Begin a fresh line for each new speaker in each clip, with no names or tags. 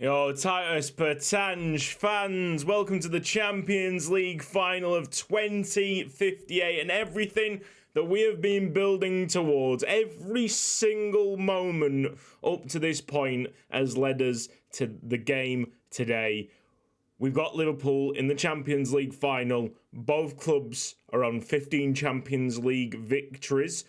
Yo, Titus Pétange fans, welcome to the Champions League final of 2058 and everything that we have been building towards. Every single moment up to this point has led us to the game today. We've got Liverpool in the Champions League final. Both clubs are on 15 Champions League victories,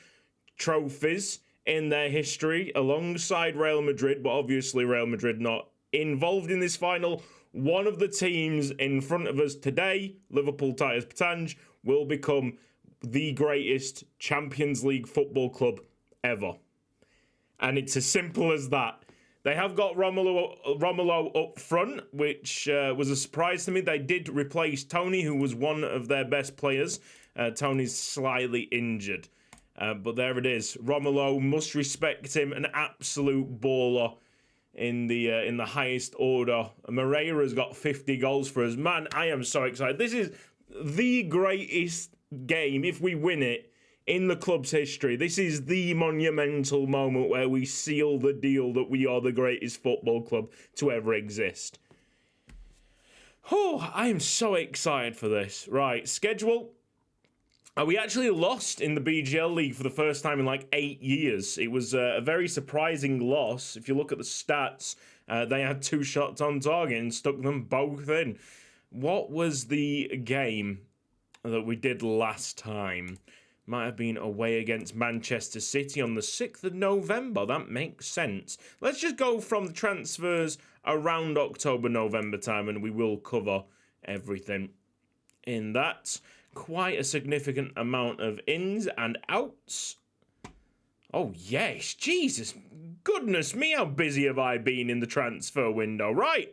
trophies in their history, alongside Real Madrid, but obviously Real Madrid not involved in this final. One of the teams in front of us today, Liverpool Titus Pétange, will become the greatest Champions League football club ever. And it's as simple as that. They have got Romelu up front, which was a surprise to me. They did replace Tony, who was one of their best players. Tony's slightly injured. But there it is. Romelu, must respect him, an absolute baller in the highest order. Moreira's got 50 goals for us. Man, I am so excited. This is the greatest game, if we win it, in the club's history. This is the monumental moment where we seal the deal that we are the greatest football club to ever exist. Oh, I am so excited for this. Right, schedule. We actually lost in the BGL League for the first time in like 8 years. It was a very surprising loss. If you look at the stats, they had 2 shots on target and stuck them both in. What was the game that we did last time? Might have been away against Manchester City on the 6th of November. That makes sense. Let's just go from the transfers around October, November time, and we will cover everything in that. Quite a significant amount of ins and outs. Oh, yes. Jesus. Goodness me, how busy have I been in the transfer window? Right.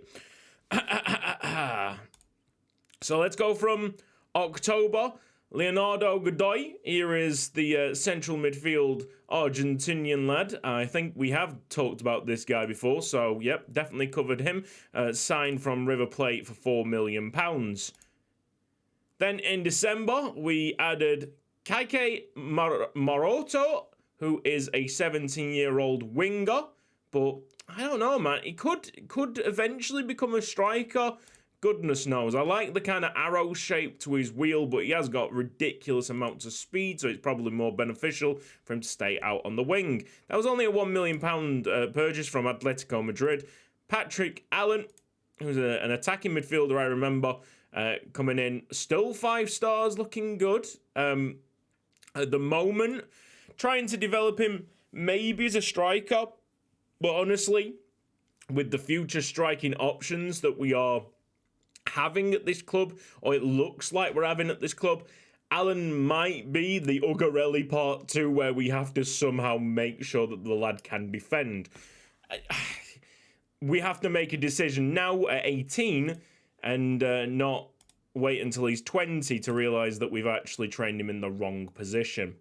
So let's go from October. Leonardo Godoy. Here is the central midfield Argentinian lad. I think we have talked about this guy before. So, yep, definitely covered him. Signed from River Plate for £4 million. Then in December, we added Kike Maroto, who is a 17-year-old winger. But I don't know, man. He could eventually become a striker. Goodness knows. I like the kind of arrow shape to his wheel, but he has got ridiculous amounts of speed, so it's probably more beneficial for him to stay out on the wing. That was only a £1 million purchase from Atletico Madrid. Patrick Allen, who's an attacking midfielder, I remember, coming in. Still 5 stars, looking good. At the moment, trying to develop him maybe as a striker, but honestly, with the future striking options that we are having at this club, or it looks like we're having at this club, Alan might be the Ugarelli part 2, where we have to somehow make sure that the lad can defend. We have to make a decision now at 18 and not wait until he's 20 to realise that we've actually trained him in the wrong position.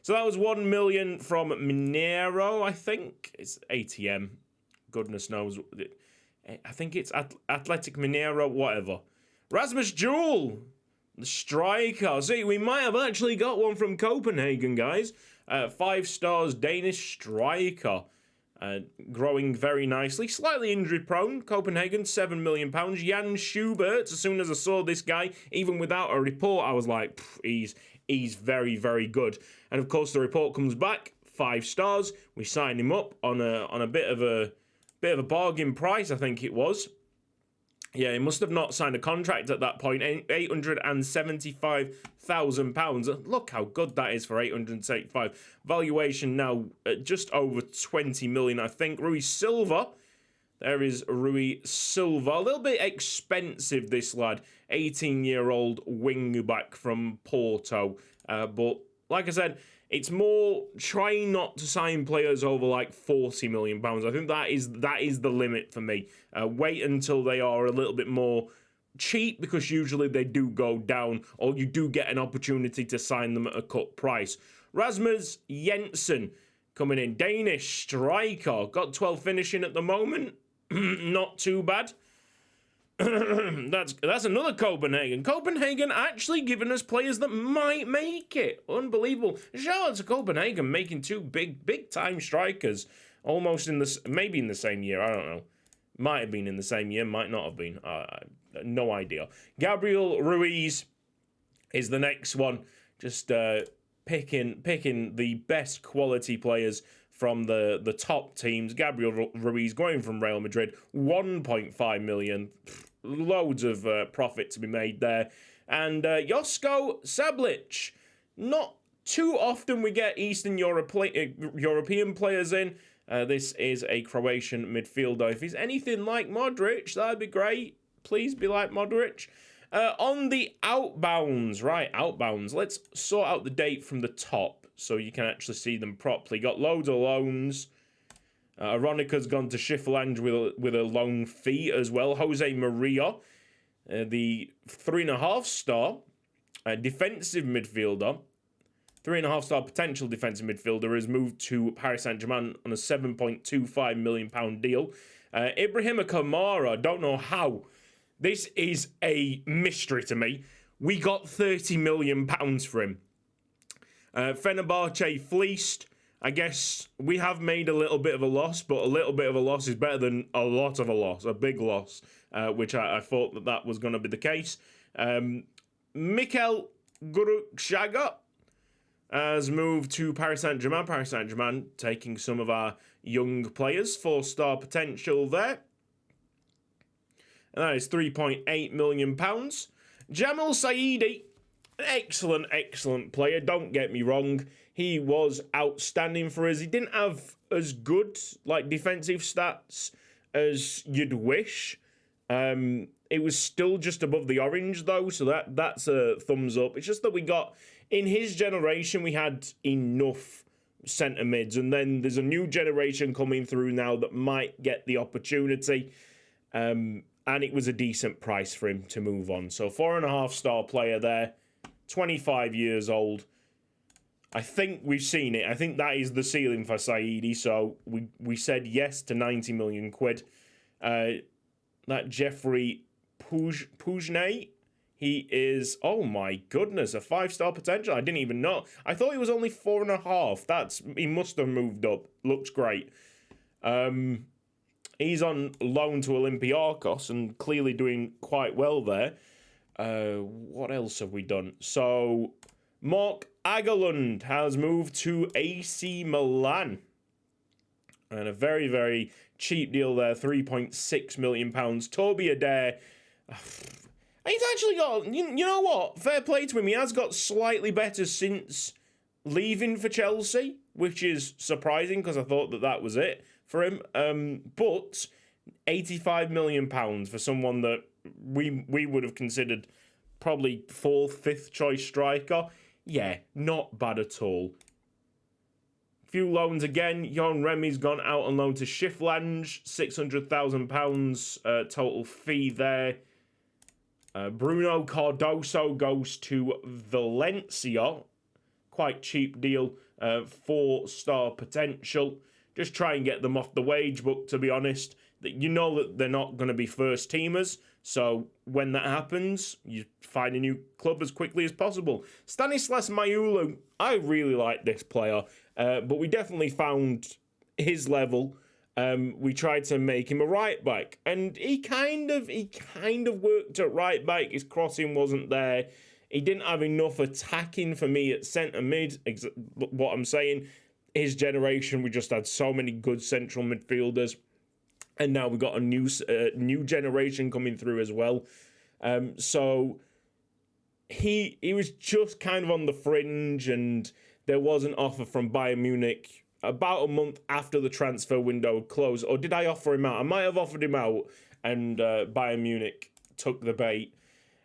So that was 1 million from Mineiro, I think. It's ATM. Goodness knows. I think it's Athletic Mineiro, whatever. Rasmus Jewell, the striker. See, we might have actually got one from Copenhagen, guys. 5 stars, Danish striker. Growing very nicely. Slightly injury-prone. Copenhagen, £7 million. Jan Schubert, as soon as I saw this guy, even without a report, I was like, he's very, very good. And, of course, the report comes back, 5 stars. We sign him up on a bit of a bargain price, I think it was. Yeah, he must have not signed a contract at that point. £875,000. Look how good that is for 875. Valuation now at just over 20 million, I think. Rui Silva. There is Rui Silva. A little bit expensive, this lad. 18-year-old wing-back from Porto. But, like I said, it's more trying not to sign players over like £40 million. I think that is the limit for me. Wait until they are a little bit more cheap, because usually they do go down, or you do get an opportunity to sign them at a cut price. Rasmus Jensen coming in. Danish striker. Got 12 finishing at the moment. Not too bad. That's another Copenhagen. Copenhagen actually giving us players that might make it. Unbelievable. Shout out to Copenhagen making 2 big time strikers almost maybe in the same year. I don't know. Might have been in the same year, might not have been. No idea. Gabriel Ruiz is the next one. Just picking the best quality players from the top teams. Gabriel Ruiz going from Real Madrid, 1.5 million. Loads of profit to be made there. And Josko Sablic. Not too often we get Eastern European players in. This is a Croatian midfielder. If he's anything like Modric, that'd be great. Please be like Modric. On the outbounds, right, outbounds. Let's sort out the date from the top so you can actually see them properly. Got loads of loans. Aronica's gone to Schiffelange with a loan fee as well. Jose Maria, the 3.5-star defensive midfielder. 3.5-star potential defensive midfielder has moved to Paris Saint-Germain on a £7.25 million deal. Ibrahima Kamara, don't know how. This is a mystery to me. We got £30 million for him. Fenerbahce fleeced. I guess we have made a little bit of a loss, but a little bit of a loss is better than a lot of a loss, a big loss, which I thought that was going to be the case. Mikel Guruksaga has moved to Paris Saint-Germain. Paris Saint-Germain taking some of our young players. 4-star potential there. And that is £3.8 million. Jamal Saidi, an excellent player. Don't get me wrong. He was outstanding for us. He didn't have as good defensive stats as you'd wish. It was still just above the orange though, so that's a thumbs up. It's just that we got, in his generation, we had enough centre mids, and then there's a new generation coming through now that might get the opportunity. And it was a decent price for him to move on. So 4.5-star player there, 25 years old. I think we've seen it. I think that is the ceiling for Saidi. So we said yes to 90 million quid. That Jeffrey Pujnay, he is, oh my goodness, a 5-star potential. I didn't even know. I thought he was only 4.5. He must have moved up. Looks great. He's on loan to Olympiacos and clearly doing quite well there. What else have we done? So, Mark Agerlund has moved to AC Milan. And a very, very cheap deal there, £3.6 million. Toby Adair, he's actually got, you know what? Fair play to him. He has got slightly better since leaving for Chelsea, which is surprising because I thought that was it for him. But £85 million for someone that we would have considered probably 4th, 5th choice striker. Yeah, not bad at all. Few loans again. Jon Remy's gone out on loan to Schiffelange, £600,000 total fee there. Bruno Cardoso goes to Valencia. Quite cheap deal, 4-star potential. Just try and get them off the wage book, to be honest. You know that they're not going to be first teamers, so when that happens, you find a new club as quickly as possible. Stanislas Mayulu, I really like this player, but we definitely found his level. We tried to make him a right back, and he kind of worked at right back. His crossing wasn't there. He didn't have enough attacking for me at centre mid. What I'm saying, his generation, we just had so many good central midfielders, and now we've got a new generation coming through as well. So he was just kind of on the fringe, and there was an offer from Bayern Munich about a month after the transfer window closed. Or did I offer him out? I might have offered him out, and Bayern Munich took the bait.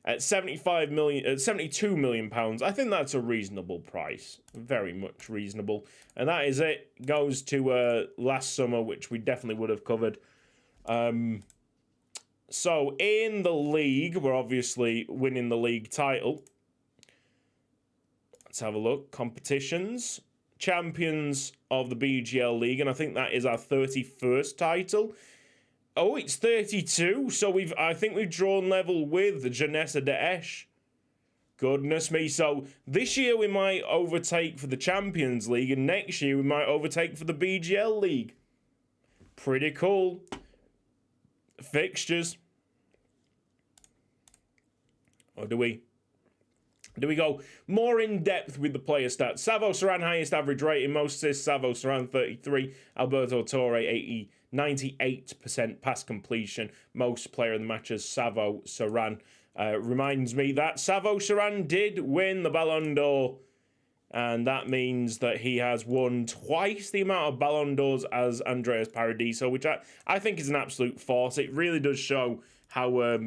At £72 million, I think that's a reasonable price. Very much reasonable. And that is it. Goes to last summer, which we definitely would have covered. So, in the league, we're obviously winning the league title. Let's have a look. Competitions. Champions of the BGL League, and I think that is our 31st title. Oh, it's 32, so I think we've drawn level with Janessa Daesh. Goodness me, so this year we might overtake for the Champions League, and next year we might overtake for the BGL League. Pretty cool. fixtures. Or do we go more in depth with the player stats? Savo Saran, highest average rating, most assists, Savo Saran 33, Alberto Torre 80, 98% pass completion, most player of the matches, Savo Saran. Reminds me that Savo Saran did win the Ballon d'Or, and that means that he has won twice the amount of Ballon d'Ors as Andreas Paradiso, which I think is an absolute force. It really does show how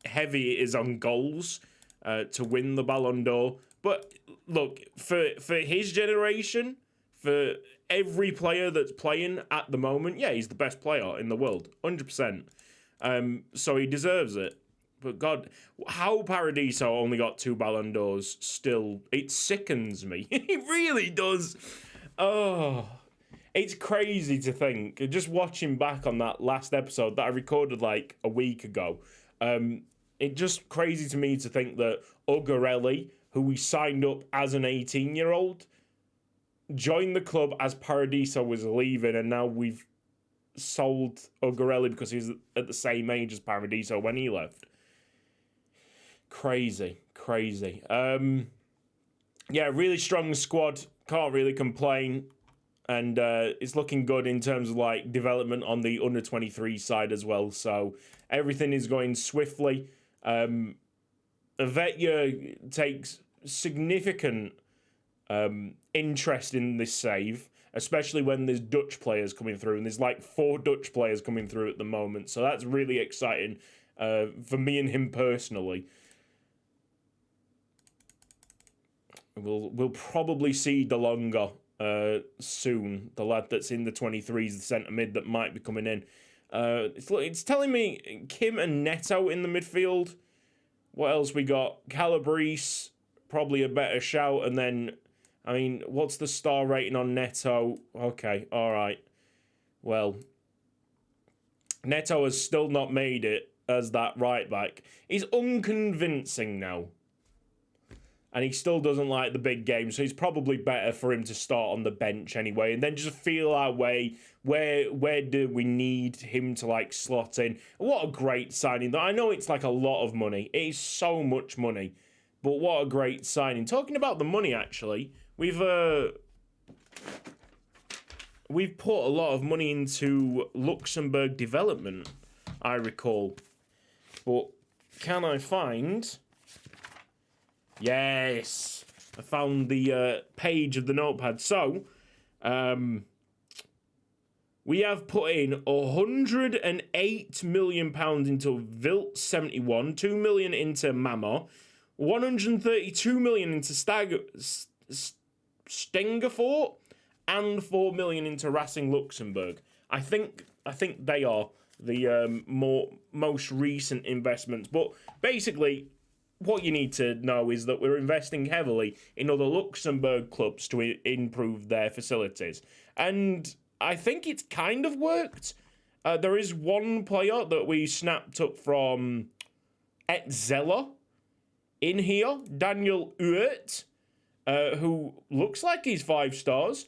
heavy it is on goals to win the Ballon d'Or. But look, for his generation, for every player that's playing at the moment, yeah, he's the best player in the world, 100%. So he deserves it. But God, how Paradiso only got 2 Ballon d'Ors still, it sickens me. It really does. Oh, it's crazy to think. Just watching back on that last episode that I recorded like a week ago, it's just crazy to me to think that Ugarelli, who we signed up as an 18-year-old, joined the club as Paradiso was leaving, and now we've sold Ugarelli because he's at the same age as Paradiso when he left. Crazy. Yeah, really strong squad. Can't really complain. And it's looking good in terms of like development on the under 23 side as well. So everything is going swiftly. Vetya takes significant interest in this save, especially when there's Dutch players coming through, and there's like 4 Dutch players coming through at the moment. So that's really exciting for me and him personally. We'll probably see DeLonga soon, the lad that's in the 23s, the centre mid that might be coming in. It's telling me Kim and Neto in the midfield. What else we got? Calabrese, probably a better shout. And then, I mean, what's the star rating on Neto? Okay, all right. Well, Neto has still not made it as that right back. He's unconvincing now. And he still doesn't like the big game, so it's probably better for him to start on the bench anyway, and then just feel our way. Where do we need him to like slot in? What a great signing! Though I know it's like a lot of money. It is so much money, but what a great signing. Talking about the money, actually, we've put a lot of money into Luxembourg development, I recall. But can I find? Yes, I found the page of the notepad. So, we have put in £108 million into Vilt 71, 2 million into Mama, 132 million into Stengerfort, and 4 million into Racing Luxembourg. I think they are the most recent investments. But basically, what you need to know is that we're investing heavily in other Luxembourg clubs to improve their facilities. And I think it's kind of worked. There is one player that we snapped up from Etzella in here, Daniel Uert, who looks like he's 5 stars,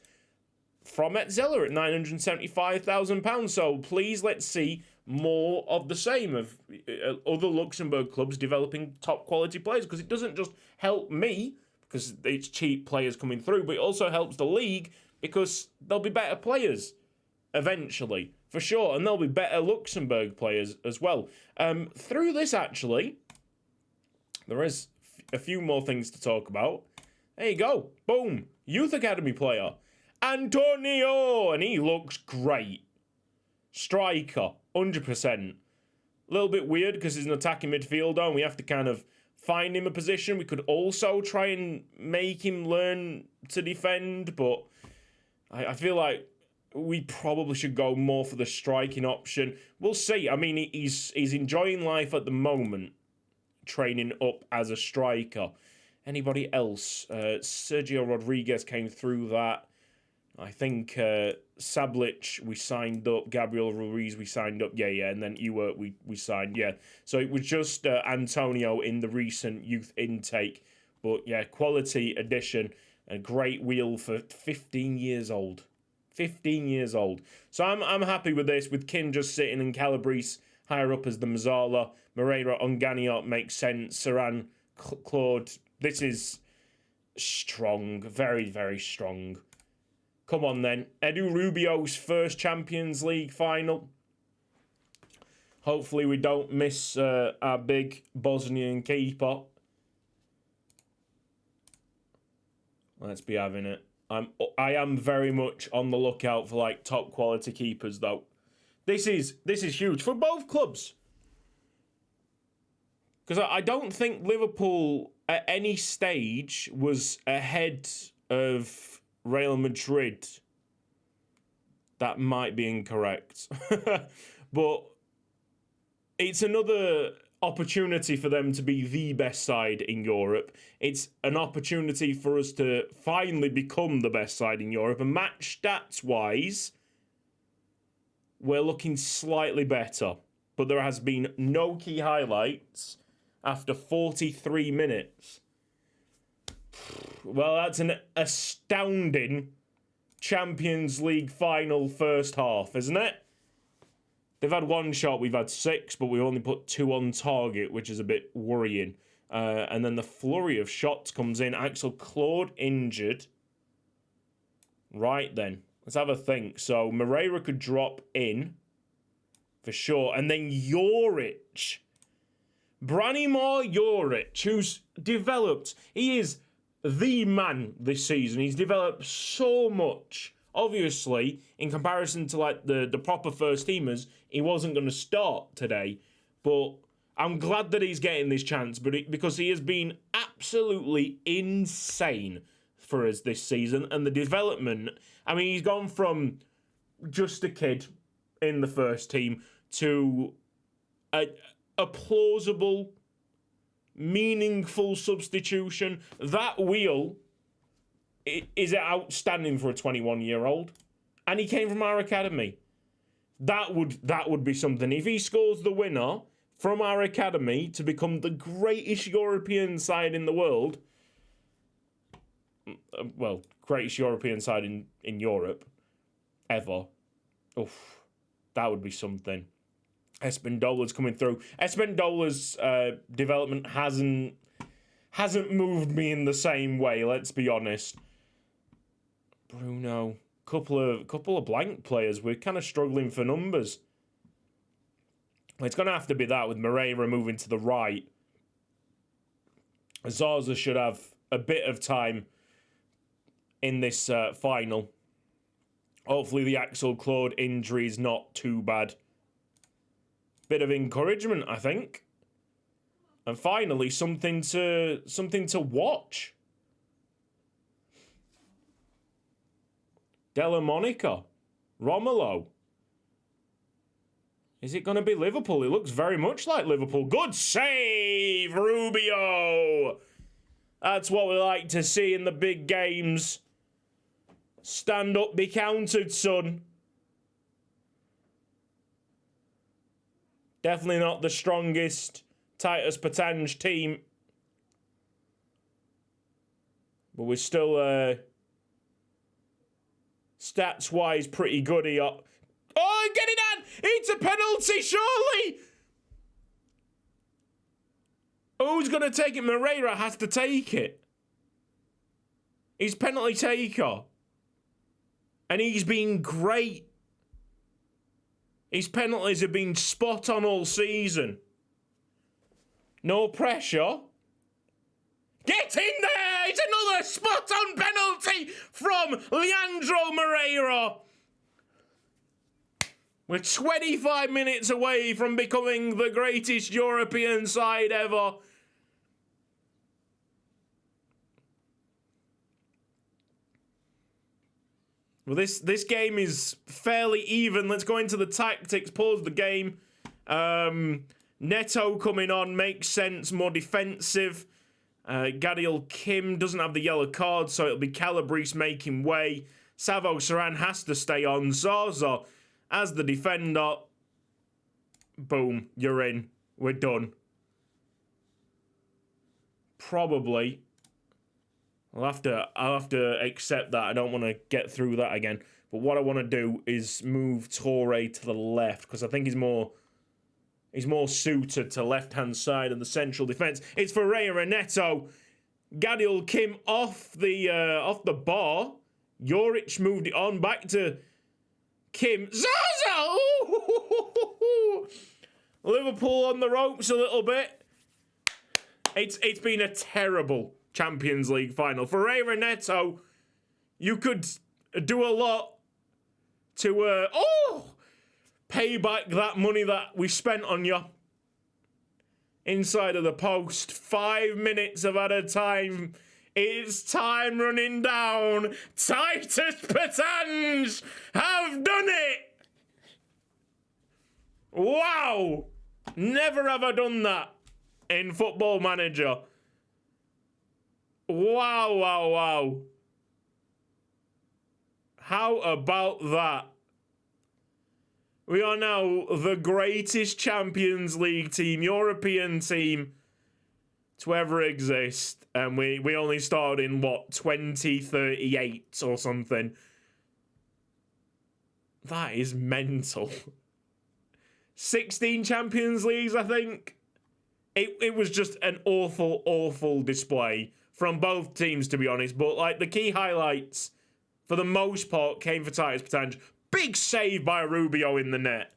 from Etzella at £975,000. So please, let's see more of the same of other Luxembourg clubs developing top quality players, because it doesn't just help me because it's cheap players coming through, but it also helps the league because there'll be better players eventually, for sure, and there'll be better Luxembourg players as well. Through this, actually, there is a few more things to talk about. There you go. Boom. Youth Academy player. Antonio! And he looks great. Striker. 100%. A little bit weird because he's an attacking midfielder and we have to kind of find him a position. We could also try and make him learn to defend, but I feel like we probably should go more for the striking option. We'll see. I mean, he's enjoying life at the moment, training up as a striker. Anybody else? Sergio Rodriguez came through that. I think Sablic we signed up, Gabriel Ruiz we signed up, yeah, and then Ewert we signed, yeah. So it was just Antonio in the recent youth intake, but yeah, quality addition, a great wheel for 15 years old. 15 years old. So I'm happy with this, with Kim just sitting and Calabrese higher up as the Mazzala. Moreira, Onganiot makes sense. Saran, Claude. This is strong. Very, very strong. Come on then. Edu Rubio's first Champions League final. Hopefully we don't miss our big Bosnian keeper. Let's be having it. I am very much on the lookout for like top quality keepers though. This is huge for both clubs. Because I don't think Liverpool at any stage was ahead of Real Madrid. That might be incorrect. But it's another opportunity for them to be the best side in Europe. It's an opportunity for us to finally become the best side in Europe. And match stats-wise, we're looking slightly better. But there has been no key highlights after 43 minutes. Well, that's an astounding Champions League final first half, isn't it? They've had one shot, we've had 6, but we've only put 2 on target, which is a bit worrying. And then the flurry of shots comes in. Axel Claude injured. Right then, let's have a think. So Moreira could drop in for sure. And then Joric. Branimir Joric, who's developed. He is the man this season. He's developed so much. Obviously, in comparison to like the proper first teamers, he wasn't going to start today. But I'm glad that he's getting this chance, because he has been absolutely insane for us this season. And the development, I mean, he's gone from just a kid in the first team to a plausible, meaningful substitution. That wheel is outstanding for a 21-year-old. And he came from our academy. That would be something. If he scores the winner from our academy to become the greatest European side in the world, well, greatest European side in Europe ever, oof, that would be something. Espindola's coming through. Espindola's development hasn't moved me in the same way, let's be honest. Bruno, couple of blank players. We're kind of struggling for numbers. It's going to have to be that with Moreira moving to the right. Zaza should have a bit of time in this final. Hopefully the Axel Claude injury is not too bad. Bit of encouragement, I think. And finally, something to watch. Della Monica. Romelu. Is it going to be Liverpool? It looks very much like Liverpool. Good save, Rubio. That's what we like to see in the big games. Stand up, be counted, son. Definitely not the strongest Titus Pétange team. But we're still, stats-wise, pretty good here. Oh, get it on! It's a penalty, surely! Who's going to take it? Moreira has to take it. He's penalty taker. And he's been great. His penalties have been spot on all season. No pressure. Get in there! It's another spot on penalty from Leandro Moreira. We're 25 minutes away from becoming the greatest European side ever. Well, this game is fairly even. Let's go into the tactics, pause the game. Neto coming on makes sense, more defensive. Gadiel Kim doesn't have the yellow card, so it'll be Calabrese making way. Savo Saran has to stay on. Zaza as the defender. Boom, you're in. We're done. Probably. I'll have to accept that. I don't want to get through that again. But what I want to do is move Torre to the left, because I think he's more He's more suited to left-hand side of the central defence. It's Ferreira Neto. Gadiel Kim off the bar. Juric moved it on back to Kim. Zaza! Ooh! Liverpool on the ropes a little bit. It's been a terrible Champions League final. Ferreira Neto, you could do a lot to pay back that money that we spent on you. Inside of the post, 5 minutes of added time. It's time running down. Titus Pétange have done it. Wow. Never have I done that in Football Manager. Wow. How about that? We are now the greatest Champions League team, European team to ever exist. And we only started in, 2038 or something. That is mental. 16 Champions Leagues, I think. It was just an awful display from both teams, to be honest. But, like, the key highlights, for the most part, came for Titus Pétange. Big save by Rubio in the net.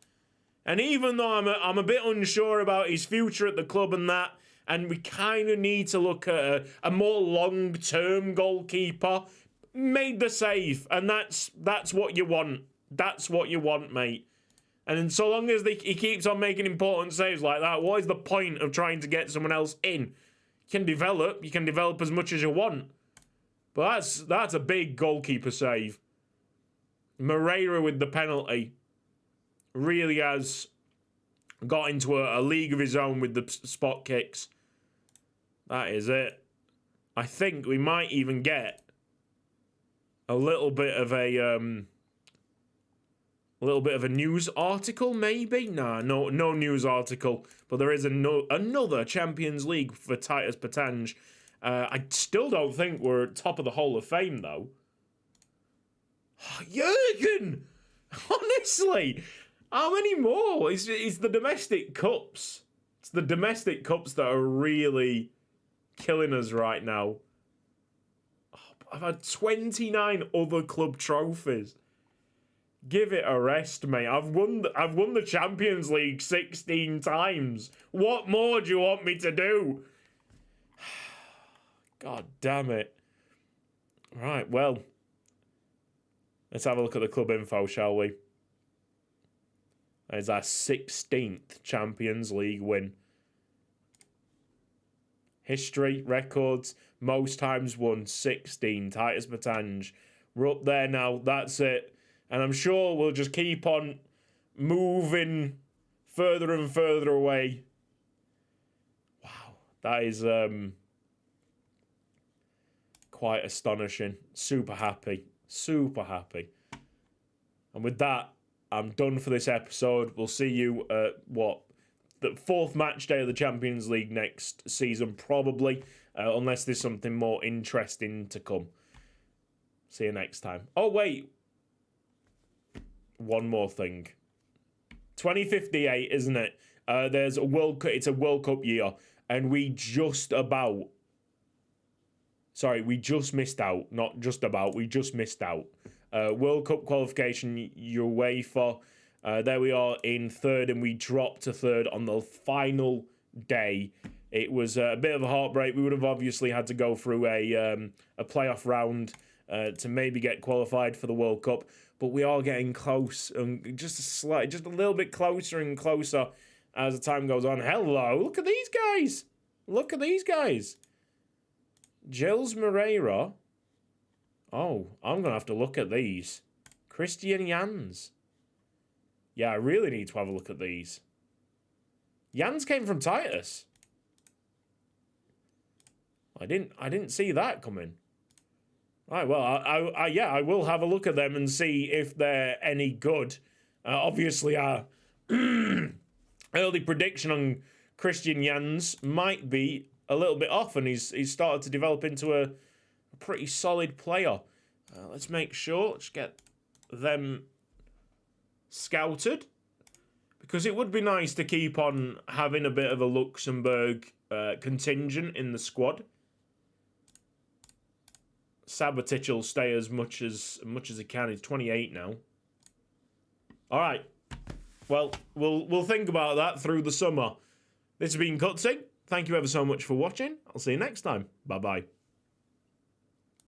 And even though I'm a bit unsure about his future at the club and that, and we kind of need to look at a more long-term goalkeeper, made the save. And that's what you want. That's what you want, mate. And so long as he keeps on making important saves like that, what is the point of trying to get someone else in? You can develop as much as you want. But that's a big goalkeeper save. Moreira with the penalty really has got into a league of his own with the spot kicks. That is it. I think we might even get a little bit of a news article, maybe? No news article. But there is another Champions League for Titus Pétange. I still don't think we're top of the Hall of Fame, though. Jurgen! Honestly! How many more? It's the domestic cups. It's the domestic cups that are really killing us right now. I've had 29 other club trophies. Give it a rest, mate. I've won the Champions League 16 times. What more do you want me to do? God damn it. Right, well. Let's have a look at the club info, shall we? That is our 16th Champions League win. History, records, most times won, 16. Titus Pétange. We're up there now, that's it. And I'm sure we'll just keep on moving further and further away. Wow, that is quite astonishing. Super happy. And with that, I'm done for this episode. We'll see you at, the fourth match day of the Champions League next season, probably. Unless there's something more interesting to come. See you next time. Oh, wait. One more thing. 2058, isn't it? There's a World Cup. It's a World Cup year. And we just missed out. Not just about. We just missed out. World Cup qualification, UEFA. There we are in third, and we dropped to third on the final day. It was a bit of a heartbreak. We would have obviously had to go through a playoff round to maybe get qualified for the World Cup, but we are getting close, and just a little bit closer and closer as the time goes on. Hello, look at these guys. Look at these guys. Gilles Moreira. Oh, I'm going to have to look at these. Christian Jans. Yeah, I really need to have a look at these. Jans came from Titus. I didn't see that coming. Right, well, I will have a look at them and see if they're any good. Obviously, our early prediction on Christian Jans might be a little bit off, and he's started to develop into a pretty solid player. Let's make sure. Let's get them scouted. Because it would be nice to keep on having a bit of a Luxembourg contingent in the squad. Sabotage will stay as much as he can. He's 28 now. All right. Well, we'll think about that through the summer. This has been Cutsy. Thank you ever so much for watching. I'll see you next time. Bye-bye.